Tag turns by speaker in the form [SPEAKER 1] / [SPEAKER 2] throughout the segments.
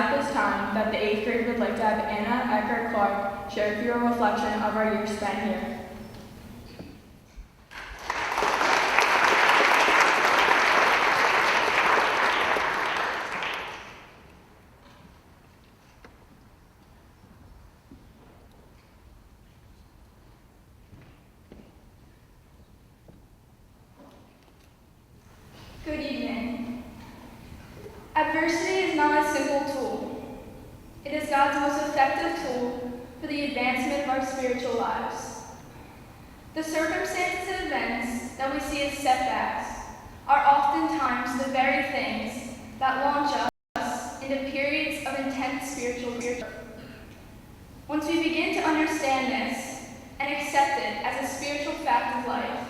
[SPEAKER 1] at this time that the 8th grade would like to have Anna Eckert-Clark share with you a reflection of our year spent here.
[SPEAKER 2] Good evening. Adversity is not a simple tool. It is God's most effective tool for the advancement of our spiritual lives. The circumstances and events that we see as setbacks are oftentimes the very things that launch us into periods of intense spiritual growth. Once we begin to understand this and accept it as a spiritual fact of life,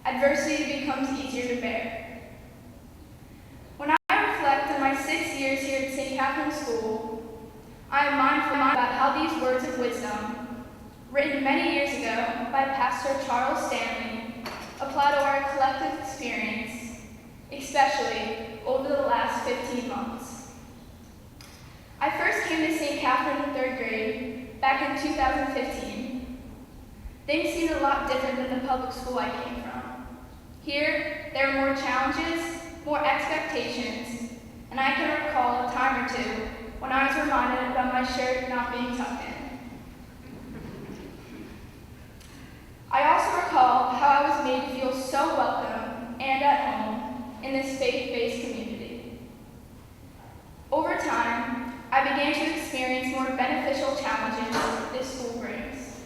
[SPEAKER 2] adversity becomes easier to bear. When I reflect on my 6 years here at St. Catherine's School, I am mindful about how these words of wisdom, written many years ago by Pastor Charles Stanley, apply to our collective experience, especially over the last 15 months. I first came to St. Catherine in 3rd grade back in 2015. Things seemed a lot different than the public school I came from. Here, there are more challenges, more expectations, and I can recall a time or two when I was reminded about my shirt not being tucked in. I also recall how I was made to feel so welcome and at home in this faith-based community. Over time, I began to experience more beneficial challenges this school brings.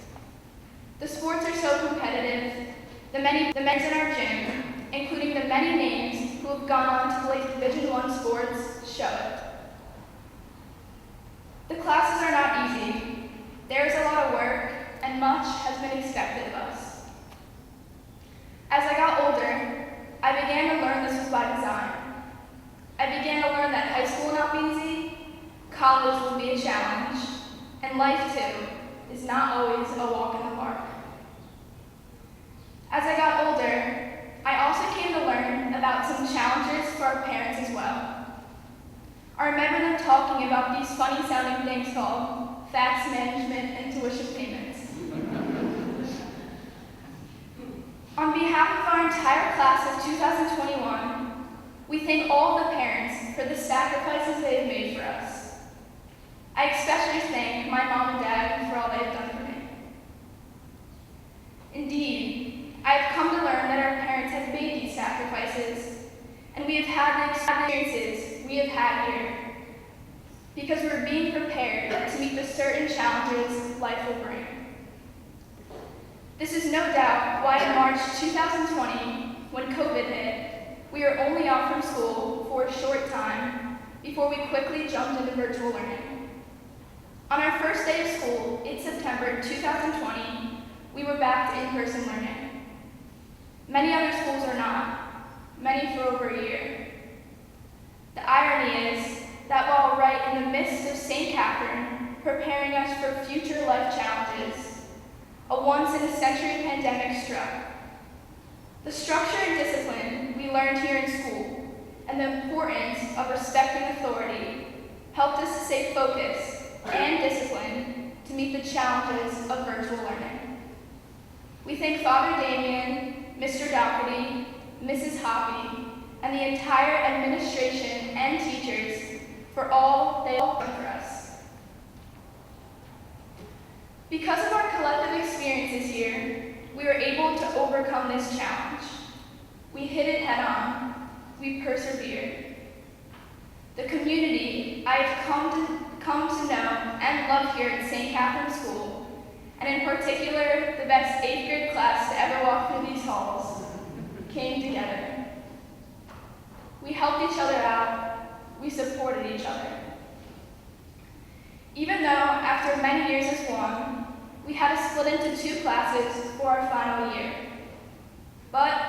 [SPEAKER 2] The sports are so competitive. The many in our gym, including the many names who have gone on to play Division I sports, show it. The classes are not easy. There is a lot of work, and much has been expected of us. As I got older, I began to learn this was by design. I began to learn that high school will not be easy, college will be a challenge, and life too is not always a walk in the park. As I got older, I also came to learn about some challenges for our parents as well. I remember them talking about these funny sounding things called fax management and tuition payments. On behalf of our entire class of 2021, we thank all of the parents for the sacrifices they have made for us. I especially thank my mom and dad for all they have done for me. Indeed, I have come to learn that our parents have made these sacrifices, and we have had the experiences we have had here because we're being prepared to meet the certain challenges life will bring. This is no doubt why in March 2020, when COVID hit, we were only off from school for a short time before we quickly jumped into virtual learning. On our first day of school in September 2020, we were back to in-person learning. Many other schools are not, many for over a year. The irony is that while right in the midst of St. Catherine preparing us for future life challenges, a once-in-a-century pandemic struck. The structure and discipline we learned here in school and the importance of respecting authority helped us to stay focused and disciplined to meet the challenges of virtual learning. We thank Father Damien, Mr. Dougherty, Mrs. Hoppy, and the entire administration and teachers for all they have done for us. Because of our collective experiences here, we were able to overcome this challenge. We hit it head on. We persevered. The community I have come to know and love here at St. Catherine's School, and in particular, the best 8th grade class to ever walk through these halls, came together. We helped each other out. We supported each other. Even though, after many years as one, we had to split into 2 classes for our final year. But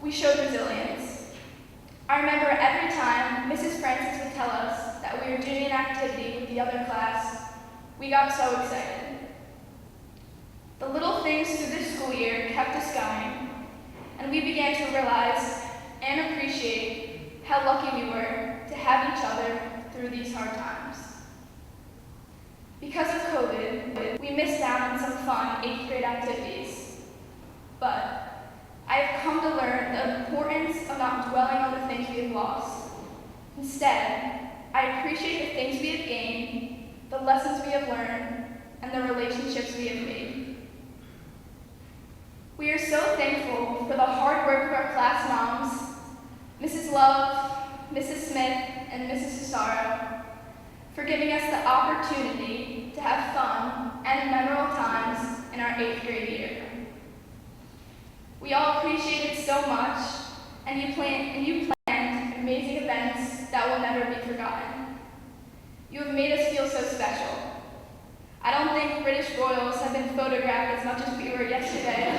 [SPEAKER 2] we showed resilience. I remember every time Mrs. Francis would tell us that we were doing an activity with the other class, we got so excited. The little things through this school year kept us going, and we began to realize and appreciate how lucky we were to have each other through these hard times. Because of COVID, we missed out on some fun 8th grade activities, but I have come to learn the importance of not dwelling on the things we have lost. Instead, I appreciate the things we have gained, the lessons we have learned, and the relationships we have made. We are so thankful for the hard work of our class moms, Mrs. Love, Mrs. Smith, and Mrs. Cesaro, for giving us the opportunity to have fun and memorable times in our 8th grade year. We all appreciate it so much, and you planned amazing events that will never be forgotten. You have made us feel so special. I don't think British royals have been photographed as much as we were yesterday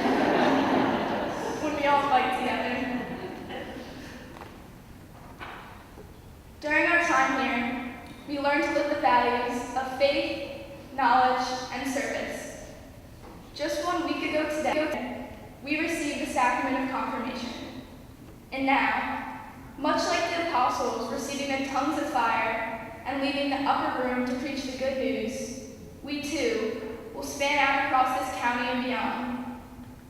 [SPEAKER 2] when we all fight together. During our time here, we learned to live the values of faith, knowledge, and service. Just 1 week ago today, we received the sacrament of confirmation. And now, much like the apostles receiving the tongues of fire and leaving the upper room to preach the good news, we too will span out across this county and beyond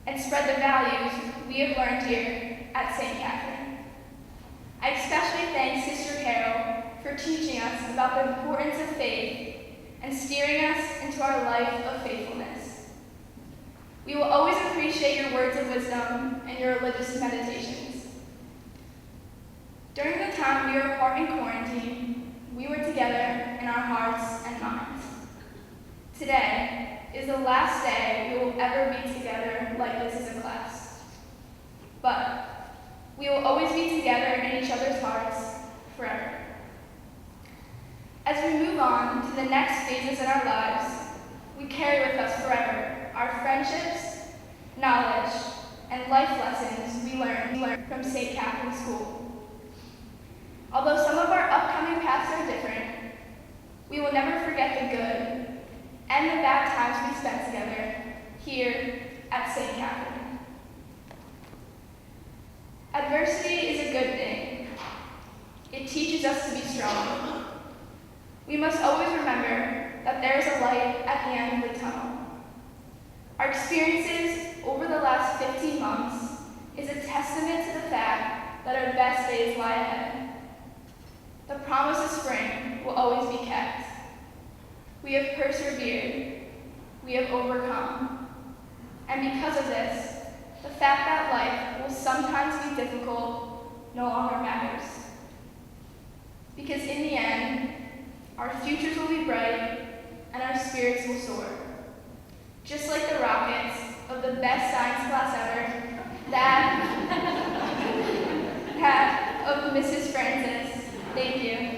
[SPEAKER 2] and spread the values we have learned here at St. Catherine. I especially thank Sister Carol for teaching us about the importance of faith and steering us into our life of faithfulness. We will always appreciate your words of wisdom and your religious meditations. During the time we were apart in quarantine, we were together in our hearts and minds. Today is the last day we will ever be together like this as a class. But we will always be together in each other's hearts forever. As we move on to the next phases in our lives, we carry with us forever our friendships, knowledge, and life lessons we learned from St. Catherine's School. Although some of our upcoming paths are different, we will never forget the good and the bad times we spent together here at St. Catherine. Adversity is a good thing. It teaches us to be strong. We must always remember that there is a light at the end of the tunnel. Our experiences over the last 15 months is a testament to the fact that our best days lie ahead. The promise of spring will always be kept. We have persevered. We have overcome. And because of this, the fact that life will sometimes be difficult no longer matters. Because in the end, our futures will be bright and our spirits will soar. Just like the rockets of the best science class ever, that of Mrs. Francis. Thank you.